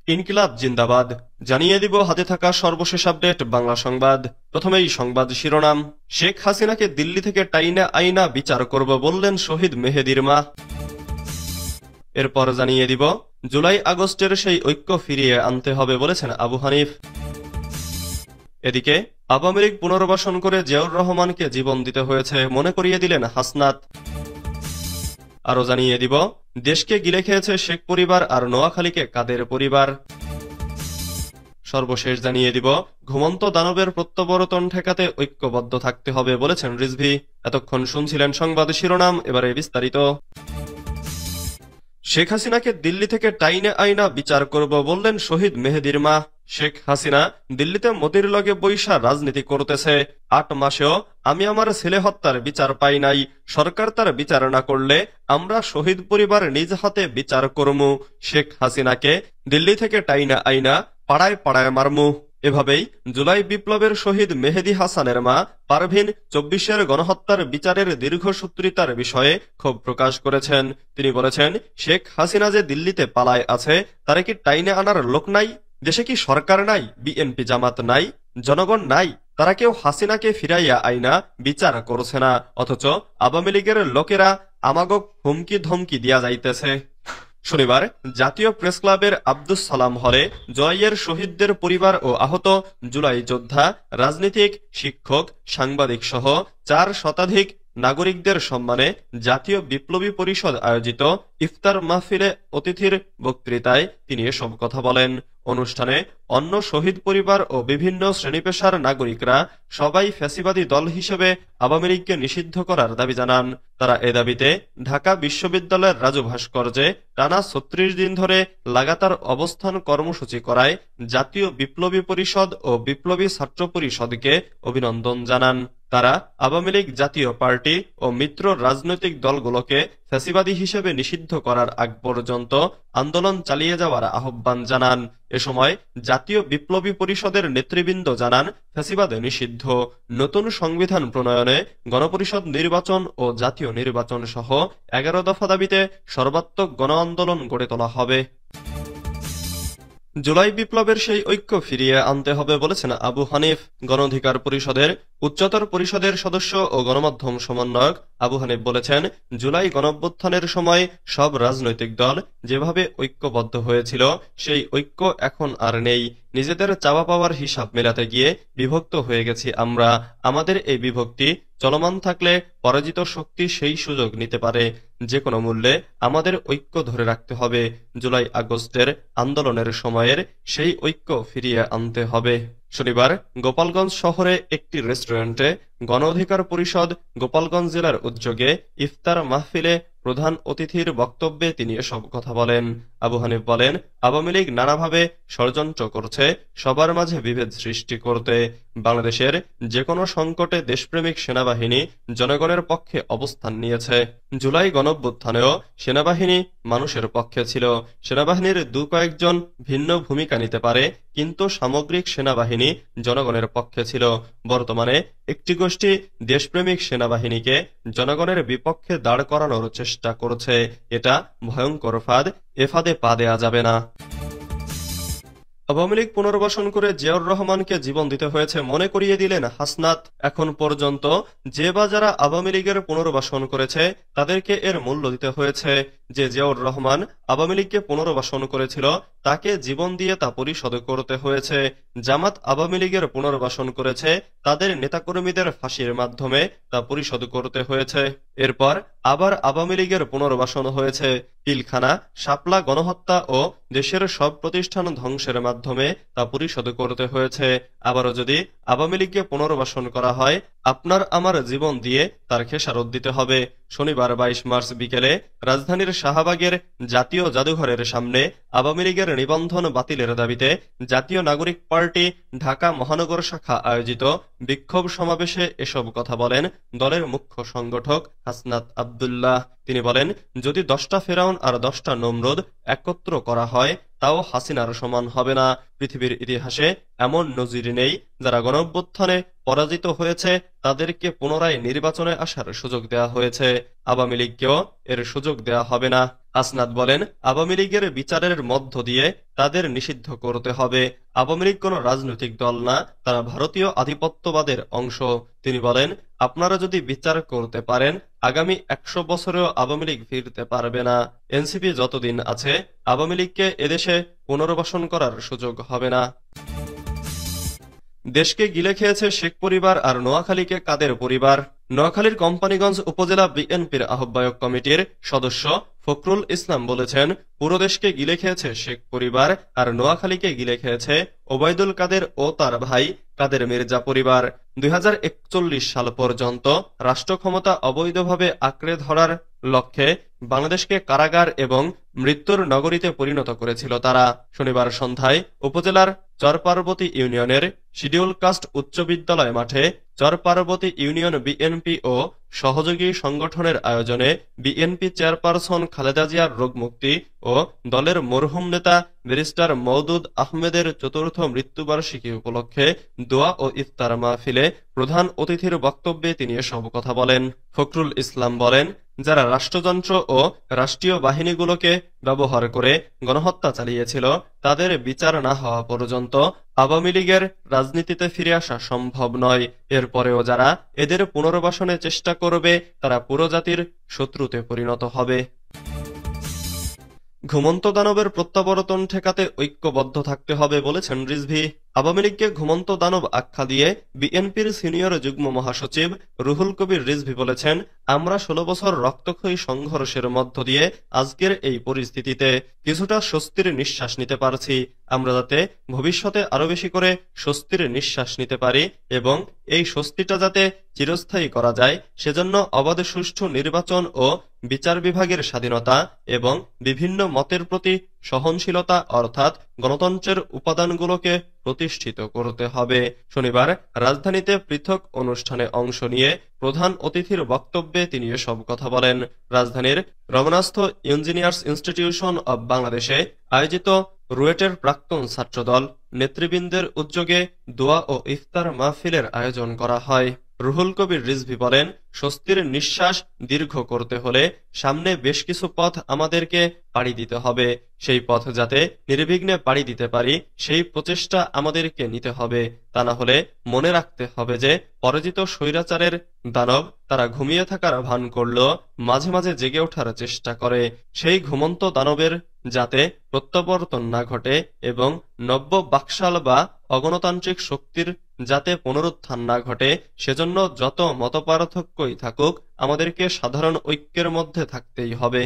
ইনকিলাব জিন্দাবাদ। জানিয়ে দিব হাতে থাকা সর্বশেষ আপডেট বাংলা সংবাদ। প্রথমেই সংবাদ শিরোনাম। শেখ হাসিনাকে দিল্লি থেকে টাইনা আইনা বিচার করব বললেন শহীদ মেহেদীর মা। এরপর জানিয়ে দিব জুলাই আগস্টের সেই ঐক্য ফিরিয়ে আনতে হবে বলেছেন আবু হানিফ। এদিকে আওয়ামী লীগ পুনর্বাসন করে জিয়াউর রহমানকে জীবন দিতে হয়েছে মনে করিয়ে দিলেন হাসনাত। আরো জানিয়ে দিব দেশকে গিলে খেয়েছে শেখ পরিবার আর নোয়াখালীকে কাদের পরিবার। সর্বশেষ জানিয়ে দিব ঘুমন্ত দানবের প্রত্যাবর্তন ঠেকাতে ঐক্যবদ্ধ থাকতে হবে বলেছেন রিজভী। এতক্ষণ শুনছিলেন সংবাদ শিরোনাম, এবারে বিস্তারিত। শেখ হাসিনাকে দিল্লি থেকে টাইনে আইনা বিচার করব বললেন শহীদ মেহেদীর মা। শেখ হাসিনা দিল্লিতে মোদির লগে বৈশা রাজনীতি করতেছে। ৮ মাসেও আমি আমার ছেলে হত্যার বিচার পাই নাই। সরকার তার বিচার না করলে আমরা শহীদ পরিবার নিজ হাতে বিচার করমু। শেখ হাসিনাকে দিল্লি থেকে টাইনা আইনা পাড়ায় পাড়ায় মারমু। এভাবেই জুলাই বিপ্লবের শহীদ মেহেদী হাসানের মা পারভিন ২৪-এর গণহত্যার বিচারের দীর্ঘসূত্রিতার বিষয়ে ক্ষোভ প্রকাশ করেছেন। তিনি বলেছেন, শেখ হাসিনা যে দিল্লিতে পালায় আছে তারে কি টাইনে আনার লোক নাই? দেশে কি সরকার নাই? বিএনপি জামাত নাই? জনগণ নাই? তারা কেউ হাসিনাকে ফিরাইয়া আইনা বিচার করছে না, অথচ আওয়ামী লীগের লোকেরা আমাগো হুমকি ধমকি দিয়া যাইতেছে। শনিবার জাতীয় প্রেস ক্লাবের আব্দুস সালাম হলে জুলাইয়ের শহীদদের পরিবার ও আহত জুলাই যোদ্ধা, রাজনীতিক, শিক্ষক, সাংবাদিক সহ ৪ শতাধিক নাগরিকদের সম্মানে জাতীয় বিপ্লবী পরিষদ আয়োজিত ইফতার মাহফিলে অতিথির বক্তৃতায় তিনি এসব কথা বলেন। অনুষ্ঠানে অন্য শহীদ পরিবার ও বিভিন্ন শ্রেণীপেশার নাগরিকরা সবাই ফ্যাসিবাদী দল হিসেবে আওয়ামী লীগকে নিষিদ্ধ করার দাবি জানান। তারা এ দাবিতে ঢাকা বিশ্ববিদ্যালয়ের রাজু ভাস্কর্যে টানা ৩৬ দিন ধরে লাগাতার অবস্থান কর্মসূচি করায় জাতীয় বিপ্লবী পরিষদ ও বিপ্লবী ছাত্র পরিষদকে অভিনন্দন জানান। তারা আওয়ামী লীগ জাতীয় পার্টি ও মিত্র রাজনৈতিক দলগুলোকে ফ্যাসিবাদী হিসেবে নিষিদ্ধ করার আগ পর্যন্ত আন্দোলন চালিয়ে যাওয়ার আহ্বান জানান। এ সময় জাতীয় বিপ্লবী পরিষদের নেতৃবৃন্দ জানান, ফ্যাসিবাদ নিষিদ্ধ, নতুন সংবিধান প্রণয়নে, গণপরিষদ নির্বাচন ও জাতীয় নির্বাচন সহ ১১ দফা দাবিতে সর্বাত্মক গণ আন্দোলন গড়ে তোলা হবে। জুলাই বিপ্লবের সেই ঐক্য ফিরিয়ে আনতে হবে বলেছেন আবু হানিফ। গণ অধিকার পরিষদের উচ্চতর পরিষদের সদস্য ও গণমাধ্যম সমন্বয়ক আবু হানিফ বলেছেন, জুলাই গণঅভ্যুত্থানের সময় সব রাজনৈতিক দল যেভাবে ঐক্যবদ্ধ হয়েছিল সেই ঐক্য এখন আর নেই। নিজেদের চাওয়া পাওয়ার হিসাব মেলাতে গিয়ে বিভক্ত হয়ে গেছি আমরা। আমাদের এই বিভক্তি চলমান থাকলে পরাজিত শক্তি সেই সুযোগ নিতে পারে। যে কোনো মূল্যে আমাদের ঐক্য ধরে রাখতে হবে। জুলাই আগস্টের আন্দোলনের সময়ের সেই ঐক্য ফিরিয়ে আনতে হবে। শনিবার গোপালগঞ্জ শহরে একটি রেস্টুরেন্টে গণ অধিকার পরিষদ গোপালগঞ্জ জেলার উদ্যোগে ইফতার মাহফিলে প্রধান অতিথির বক্তব্যে তিনি এসব কথা বলেন। আবু হানিফ বলেন, আওয়ামী লীগ নানাভাবে ষড়যন্ত্র করছে সবার মাঝে বিভেদ সৃষ্টি করতে। বাংলাদেশের যে কোনো সংকটে দেশপ্রেমিক সেনাবাহিনী জনগণের পক্ষে অবস্থান নিয়েছে। জুলাই গণঅভ্যুত্থানেও সেনাবাহিনী মানুষের পক্ষে ছিল। সেনাবাহিনীর কয়েকজন ভিন্ন ভূমিকা নিতে পারে, কিন্তু সামগ্রিক সেনাবাহিনী জনগণের পক্ষে ছিল। বর্তমানে একটি গোষ্ঠী দেশপ্রেমিক সেনাবাহিনীকে জনগণের বিপক্ষে দাঁড় করানোর চেষ্টা করছে। এটা ভয়ঙ্কর ফাঁদ, এ ফাঁদে পা দেয়া যাবে না। আওয়ামী লীগ পুনর্বাসন করে জিয়াউর রহমানকে জীবন দিতে হয়েছে মনে করিয়ে দিলেন হাসনাত। এখন পর্যন্ত যে বা যারা আওয়ামী লীগের পুনর্বাসন করেছে তাদেরকে এর মূল্য দিতে হয়েছে। যে জিয়াউর রহমান আওয়ামী লীগকে পুনর্বাসন করেছিল তাকে জীবন দিয়ে তা পরিশোধ করতে হয়েছে। জামাত আওয়ামী লীগের পুনর্বাসন করেছে, তাদের নেতাকর্মীদের ফাঁসির মাধ্যমে তা পরিশোধ করতে হয়েছে। এরপর আবার আওয়ামী লীগের পুনর্বাসন হয়েছে। পিলখানা, শাপলা গণহত্যা ও দেশের সব প্রতিষ্ঠান ধ্বংসের মাধ্যমে তা পরিশোধ করতে হয়েছে। আবারও যদি আওয়ামী লীগকে পুনর্বাসন করা হয়, আপনার আমার জীবন দিয়ে তার খেসারত দিতে হবে। শনিবার ২২ মার্চ বিকেলে রাজধানীর শাহবাগের জাতীয় জাদুঘরের সামনে আওয়ামী লীগের নিবন্ধন বাতিলের দাবিতে জাতীয় নাগরিক পার্টি ঢাকা মহানগর শাখা আয়োজিত বিক্ষোভ সমাবেশে এসব কথা বলেন দলের মুখ্য সংগঠক হাসনাত আব্দুল্লাহ। তিনি বলেন, যদি ১০টা ফেরাউন আর ১০টা নমরুদ একত্র করা হয় তাও হাসিনার সমান হবে না। পৃথিবীর ইতিহাসে এমন নজির নেই। যারা গণঅভ্যুত্থানে পরাজিত হয়েছে তাদেরকে পুনরায় নির্বাচনে আসার সুযোগ দেওয়া হয়েছে। আওয়ামী লীগকেও এর সুযোগ দেওয়া হবে না। হাসনাত বলেন, আওয়ামী লীগের বিচারের মধ্য দিয়ে তাদের নিষিদ্ধ করতে হবে। আওয়ামী লীগ কোনো রাজনৈতিক দল না, তারা ভারতীয় আধিপত্যবাদের অংশ। তিনি বলেন, আপনারা যদি বিচার করতে পারেন, আগামী 100 বছরেও আওয়ামী লীগ ফিরতে পারবে না। এনসিপি যতদিন আছে, আওয়ামী লীগকে এদেশে পুনর্বাসন করার সুযোগ হবে না। দেশকে গিলে খেয়েছে শেখ পরিবার আর নোয়াখালীকে কাদের পরিবার। নোয়াখালীর কোম্পানীগঞ্জ উপজেলা বিএনপির আহ্বায়ক কমিটির সদস্য ফখরুল ইসলাম বলেছেন, পুরো দেশকে গিলে খেয়েছে শেখ পরিবার আর নোয়াখালীকে গিলে খেয়েছে ওবায়দুল কাদের ও তার ভাই কাদের মির্জা পরিবার। 2041 সাল পর্যন্ত রাষ্ট্র ক্ষমতা অবৈধভাবে আঁকড়ে ধরার লক্ষ্যে বাংলাদেশকে কারাগার এবং মৃত্যুর নগরীতে পরিণত করেছিল তারা। শনিবার সন্ধ্যায় উপজেলার চরপার্বতী ইউনিয়নের শিডিউল কাস্ট উচ্চ বিদ্যালয় মাঠে চরপার্বতী ইউনিয়ন বিএনপি ও সহযোগী সংগঠনের আয়োজনে বিএনপি চেয়ারপারসন খালেদা জিয়ার রোগমুক্তি ও দলের মরহুম নেতা ব্যারিস্টার মওদুদ আহমেদের চতুর্থ মৃত্যুবার্ষিকী উপলক্ষে দোয়া ও ইফতার মাহফিলে প্রধান অতিথির বক্তব্যে তিনি এসব কথা বলেন। ফখরুল ইসলাম বলেন, যারা রাষ্ট্রযন্ত্র ও রাষ্ট্রীয় বাহিনীগুলোকে ব্যবহার করে গণহত্যা চালিয়েছিল, তাদের বিচার না হওয়া পর্যন্ত আওয়ামী লীগের রাজনীতিতে ফিরে আসা সম্ভব নয়। এরপরেও যারা এদের পুনর্বাসনের চেষ্টা করবে, তারা পুরো জাতির শত্রুতে পরিণত হবে। ঘুমন্ত দানবের প্রত্যাবর্তন ঠেকাতে ঐক্যবদ্ধ থাকতে হবে বলেছেন রিজভী। আওয়ামী লীগকে ঘুমন্ত দানব আখ্যা দিয়ে বিএনপির সিনিয়র যুগ্ম মহাসচিব রুহুল কবির রিজভী বলেছেন, আমরা 16 বছর রক্তক্ষয়ী সংঘর্ষের মধ্য দিয়ে আজকের এই পরিস্থিতিতে কিছুটা স্বস্তির নিঃশ্বাস নিতে পারছি। আমরা যাতে ভবিষ্যতে আরো বেশি করে স্বস্তির নিঃশ্বাস নিতে পারি এবং এই স্বস্তিটা যাতে চিরস্থায়ী করা যায়, সেজন্য অবাধ সুষ্ঠু নির্বাচন ও বিচার বিভাগের স্বাধীনতা এবং বিভিন্ন মতের প্রতি সহনশীলতা অর্থাৎ গণতন্ত্রের উপাদানগুলোকে প্রতিষ্ঠিত করতে হবে। শনিবার রাজধানীতে পৃথক অনুষ্ঠানে অংশ নিয়ে প্রধান অতিথির বক্তব্যে তিনি এসব কথা বলেন। রাজধানীর রমনাস্থ ইঞ্জিনিয়ার্স ইনস্টিটিউশন অব বাংলাদেশে আয়োজিত রুয়েটের প্রাক্তন ছাত্রদল নেতৃবৃন্দের উদ্যোগে দোয়া ও ইফতার মাহফিলের আয়োজন করা হয়। রুহুল কবির রিজভী বলেন, স্বস্তির নিঃশ্বাস দীর্ঘ করতে হলে সামনে বেশ কিছু পথ আমাদেরকে পাড়ি দিতে হবে। সেই পথ যাতে নির্বিঘ্নে পাড়ি দিতে পারি, সেই প্রচেষ্টা আমাদেরকে নিতে হবে। তা না হলে মনে রাখতে হবে যে পরাজিত স্বৈরাচারের দানব তারা ঘুমিয়ে থাকার ভান করলেও মাঝে মাঝে জেগে ওঠার চেষ্টা করে। সেই ঘুমন্ত দানবের যাতে প্রত্যাবর্তন না ঘটে এবং নব্য বাকশাল বা অগণতান্ত্রিক শক্তির যাতে পুনরুত্থান না ঘটে, সেজন্য যত মতপার্থক্যই থাকুক, আমাদেরকে সাধারণ ঐক্যের মধ্যে থাকতেই হবে।